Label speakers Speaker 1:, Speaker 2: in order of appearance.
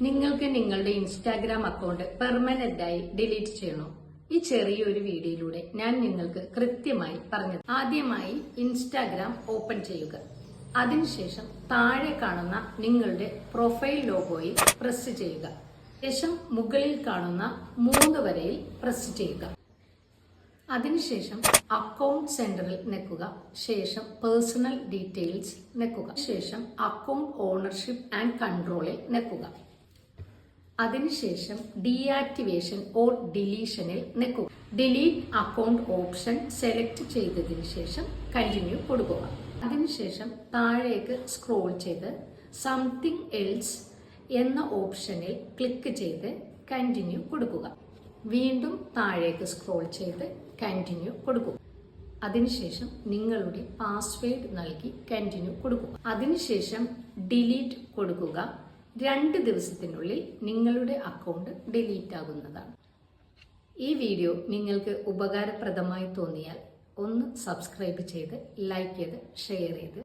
Speaker 1: നിങ്ങൾക്ക് നിങ്ങളുടെ Instagram account permanent ആയി ഡിലീറ്റ് ചെയ്യണോ? ഈ ചെറിയൊരു വീഡിയോയിലൂടെ ഞാൻ നിങ്ങൾക്ക് കൃത്യമായി പറഞ്ഞു. ആദ്യമായി ഇൻസ്റ്റാഗ്രാം ഓപ്പൺ ചെയ്യുക. അതിനുശേഷം താഴെ കാണുന്ന നിങ്ങളുടെ പ്രൊഫൈൽ ലോഗോയിൽ പ്രസ് ചെയ്യുക. ശേഷം മുകളിൽ കാണുന്ന 3 വരയിൽ പ്രസ് ചെയ്യുക. അതിനുശേഷം അക്കൗണ്ട് സെന്ററിൽ നിൽക്കുക. ശേഷം പേഴ്സണൽ ഡീറ്റെയിൽസ് നിൽക്കുക. ശേഷം അക്കൗണ്ട് ഓണർഷിപ്പ് ആൻഡ് കൺട്രോളിൽ നിൽക്കുക. അതിനുശേഷം ഡീആക്ടിവേഷൻ ഓർ ഡിലീഷനിൽ നിൽക്കുക. ഡിലീറ്റ് അക്കൗണ്ട് ഓപ്ഷൻ സെലക്ട് ചെയ്തതിനു ശേഷം കണ്ടിന്യൂ കൊടുക്കുക. അതിനുശേഷം താഴേക്ക് സ്ക്രോൾ ചെയ്ത് സംതിങ് എൽസ് എന്ന ഓപ്ഷനിൽ ക്ലിക്ക് ചെയ്ത് കണ്ടിന്യൂ കൊടുക്കുക. വീണ്ടും താഴേക്ക് സ്ക്രോൾ ചെയ്ത് കണ്ടിന്യൂ കൊടുക്കുക. അതിനുശേഷം നിങ്ങളുടെ പാസ്വേഡ് നൽകി കണ്ടിന്യൂ കൊടുക്കുക. അതിനുശേഷം ഡിലീറ്റ് കൊടുക്കുക. 2 ദിവസത്തിനുള്ളിൽ നിങ്ങളുടെ അക്കൗണ്ട് ഡിലീറ്റ് ആകുന്നതാണ്. ഈ വീഡിയോ നിങ്ങൾക്ക് ഉപകാരപ്രദമായി തോന്നിയാൽ ഒന്ന് സബ്സ്ക്രൈബ് ചെയ്ത് ലൈക്ക് ചെയ്ത് ഷെയർ ചെയ്ത്